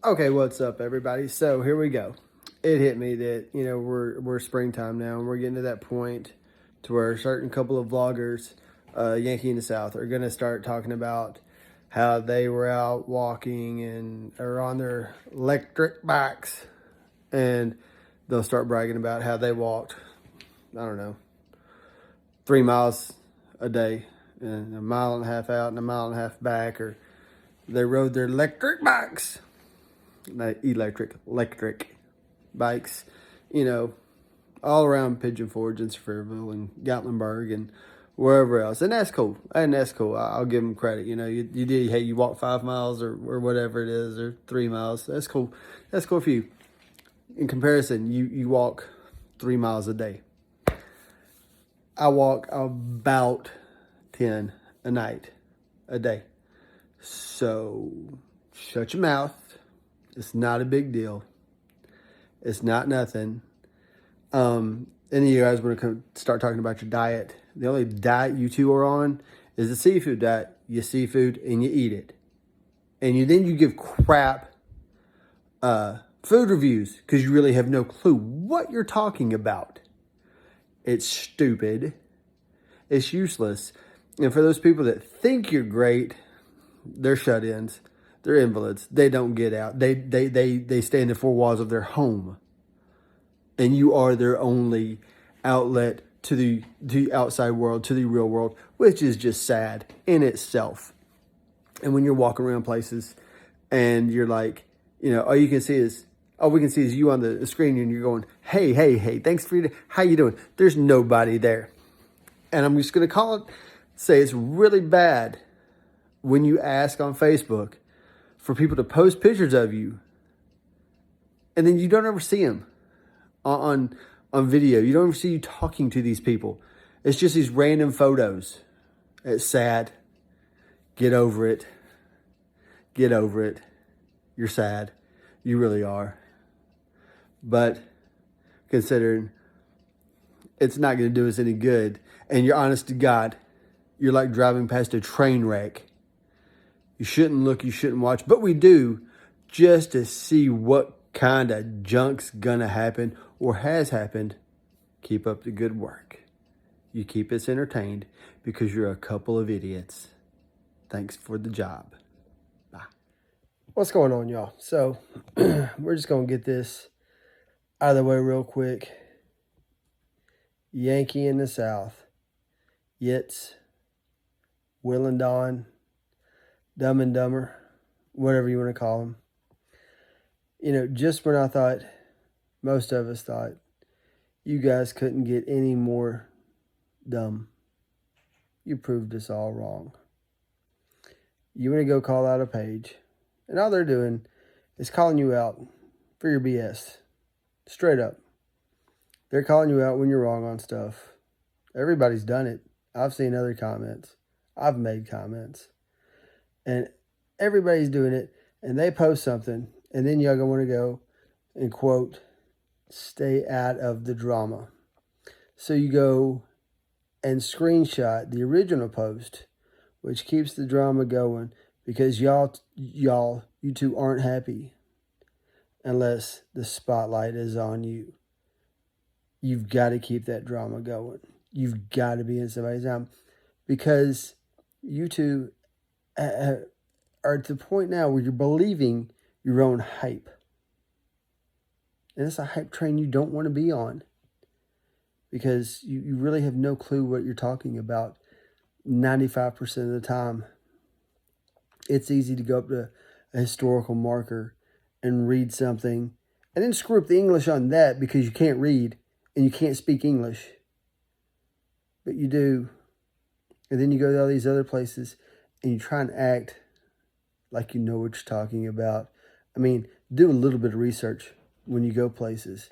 Okay, what's up, everybody? So here we go. It hit me that we're springtime now, and we're getting to that point to where a certain couple of vloggers, Yankee in the South, are gonna start talking about how they were out walking and are on their electric bikes, and they'll start bragging about how they walked, I don't know, 3 miles a day, and a mile and a half out and a mile and a half back, or they rode their electric bikes. Not electric bikes, you know, all around Pigeon Forge and Sevierville and Gatlinburg and wherever else. And that's cool. And that's cool. I'll give them credit. You did, hey, you walk 5 miles or whatever it is, or 3 miles. That's cool. That's cool for you. In comparison, you walk 3 miles a day. I walk about 10 a night, a day. So shut your mouth. It's not a big deal. It's not nothing. Any of you guys want to start talking about your diet? The only diet you two are on is the seafood diet. You seafood and you eat it. And then you give crap food reviews because you really have no clue what you're talking about. It's stupid. It's useless. And for those people that think you're great, they're shut-ins. They're invalids. They don't get out. They stay in the four walls of their home. And you are their only outlet to the outside world, to the real world, which is just sad in itself. And when you're walking around places and you're like, all we can see is you on the screen, and you're going, hey, thanks for your day. How you doing? There's nobody there. And I'm just going to say it's really bad when you ask on Facebook for people to post pictures of you, and then you don't ever see them on video. You don't ever see you talking to these people. It's just these random photos. It's sad. Get over it. Get over it. You're sad. You really are. But considering it's not going to do us any good, and you're honest to God, you're like driving past a train wreck. You shouldn't look, you shouldn't watch, but we do, just to see what kind of junk's gonna happen or has happened. Keep up the good work. You keep us entertained because you're a couple of idiots. Thanks for the job. Bye. What's going on, y'all? So we're just gonna get this out of the way real quick. Yankee in the South, YITS, Will and Don, Dumb and Dumber, whatever you want to call them. Just when I thought, most of us thought, you guys couldn't get any more dumb, you proved us all wrong. You want to go call out a page, and all they're doing is calling you out for your BS. Straight up. They're calling you out when you're wrong on stuff. Everybody's done it. I've seen other comments. I've made comments. And everybody's doing it, and they post something, and then y'all gonna want to go and quote, stay out of the drama. So you go and screenshot the original post, which keeps the drama going, because you two aren't happy unless the spotlight is on you. You've got to keep that drama going. You've got to be in somebody's time, because you two are at the point now where you're believing your own hype. And it's a hype train you don't want to be on, because you really have no clue what you're talking about 95% of the time. It's easy to go up to a historical marker and read something and then screw up the English on that because you can't read and you can't speak English. But you do. And then you go to all these other places and you try and act like you know what you're talking about. I mean, do a little bit of research when you go places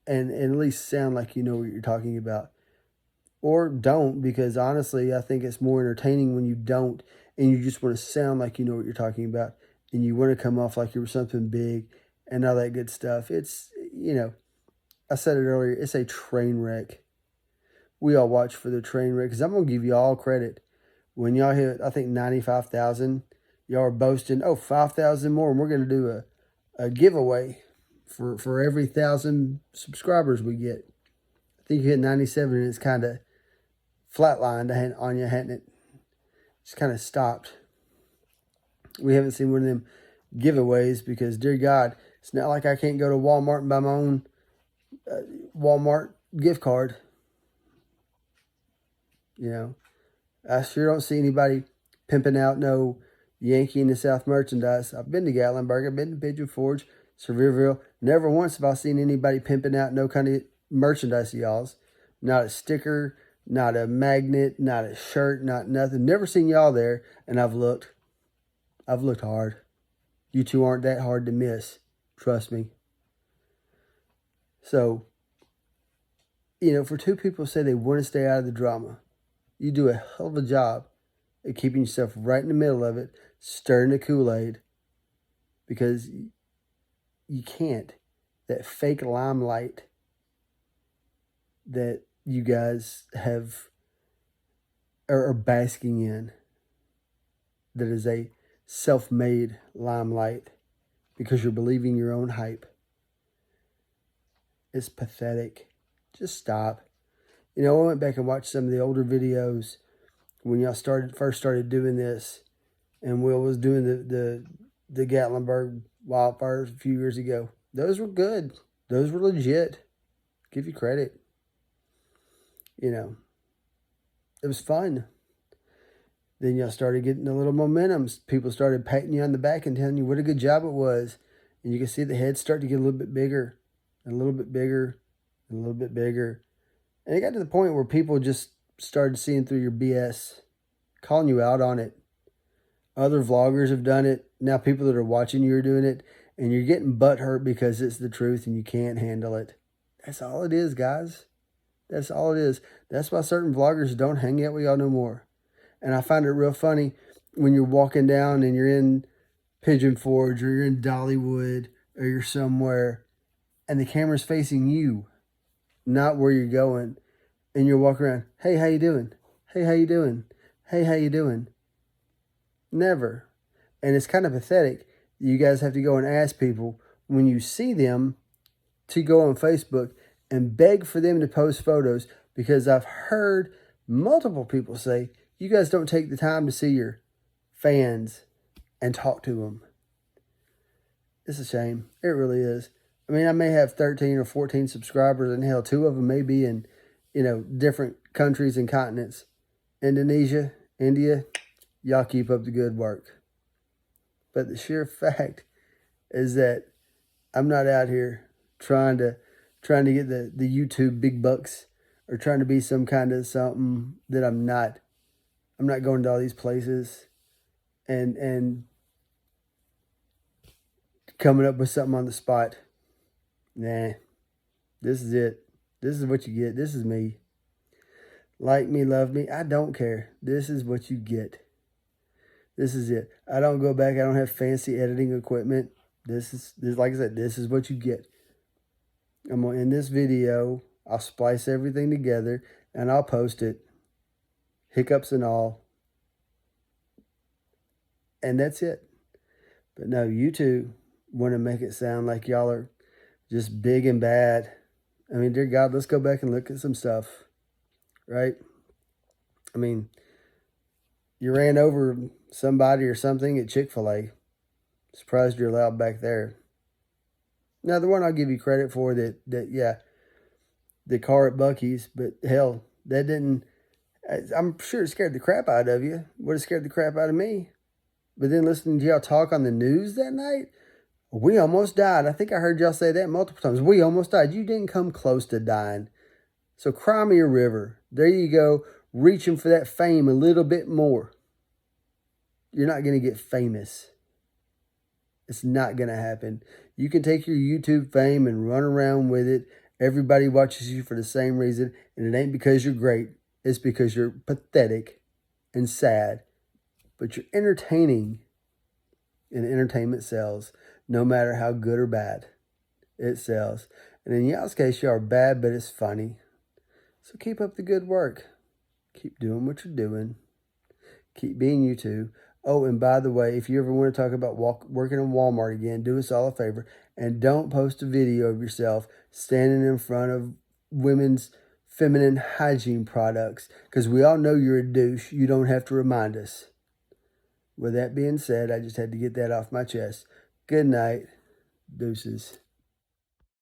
and at least sound like you know what you're talking about. Or don't, because honestly, I think it's more entertaining when you don't and you just want to sound like you know what you're talking about and you want to come off like you were something big and all that good stuff. It's, I said it earlier, it's a train wreck. We all watch for the train wreck, because I'm going to give you all credit. When y'all hit, I think, 95,000, y'all are boasting, 5,000 more, and we're going to do a giveaway for every 1,000 subscribers we get. I think you hit 97 and it's kind of flatlined on you, hadn't it? Just kind of stopped. We haven't seen one of them giveaways because, dear God, it's not like I can't go to Walmart and buy my own Walmart gift card. You know, I sure don't see anybody pimping out no Yankee in the South merchandise. I've been to Gatlinburg, I've been to Pigeon Forge, Sevierville. Never once have I seen anybody pimping out no kind of merchandise of y'all's. Not a sticker, not a magnet, not a shirt, not nothing. Never seen y'all there, and I've looked. I've looked hard. You two aren't that hard to miss. Trust me. So, you know, for two people to say they want to stay out of the drama, you do a hell of a job at keeping yourself right in the middle of it, stirring the Kool-Aid, because you can't. That fake limelight that you guys have are basking in, that is a self-made limelight because you're believing your own hype. It's pathetic. Just stop. You know, I went back and watched some of the older videos when y'all first started doing this, and Will was doing the Gatlinburg wildfires a few years ago. Those were good. Those were legit. Give you credit. You know, it was fun. Then y'all started getting a little momentum. People started patting you on the back and telling you what a good job it was. And you can see the heads start to get a little bit bigger, and a little bit bigger, and a little bit bigger. And it got to the point where people just started seeing through your BS, calling you out on it. Other vloggers have done it. Now people that are watching you are doing it. And you're getting butthurt because it's the truth and you can't handle it. That's all it is, guys. That's all it is. That's why certain vloggers don't hang out with y'all no more. And I find it real funny when you're walking down and you're in Pigeon Forge or you're in Dollywood or you're somewhere and the camera's facing you, not where you're going. And you're walking around, hey, how you doing? Hey, how you doing? Hey, how you doing? Never. And it's kind of pathetic. You guys have to go and ask people when you see them to go on Facebook and beg for them to post photos, because I've heard multiple people say, you guys don't take the time to see your fans and talk to them. It's a shame. It really is. I mean, I may have 13 or 14 subscribers, and hell, 2 of them may be in, you know, different countries and continents. Indonesia, India, y'all keep up the good work. But the sheer fact is that I'm not out here trying to get the YouTube big bucks or trying to be some kind of something that I'm not. I'm not going to all these places and coming up with something on the spot. Nah, this is it. This is what you get. This is me. Like me, love me. I don't care. This is what you get. This is it. I don't go back. I don't have fancy editing equipment. This is like I said, this is what you get. I'm going to end this video. I'll splice everything together and I'll post it. Hiccups and all. And that's it. But no, you two want to make it sound like y'all are just big and bad. I mean, dear God, let's go back and look at some stuff. Right? I mean, you ran over somebody or something at Chick-fil-A. Surprised you're allowed back there. Now, the one I'll give you credit for that yeah, the car at Buc-ee's, but hell, that didn't, I'm sure it scared the crap out of you. Would have scared the crap out of me. But then listening to y'all talk on the news that night, we almost died. I think I heard y'all say that multiple times. We almost died. You didn't come close to dying. So cry me a river. There you go, reaching for that fame a little bit more. You're not going to get famous. It's not going to happen. You can take your YouTube fame and run around with it. Everybody watches you for the same reason. And it ain't because you're great. It's because you're pathetic and sad. But you're entertaining. And entertainment sells. No matter how good or bad. It sells. And in y'all's case, you are bad, but it's funny. So keep up the good work. Keep doing what you're doing. Keep being you two. Oh, and by the way, if you ever want to talk about working in Walmart again, do us all a favor and don't post a video of yourself standing in front of women's feminine hygiene products, because we all know you're a douche. You don't have to remind us. With that being said, I just had to get that off my chest. Good night. Deuces.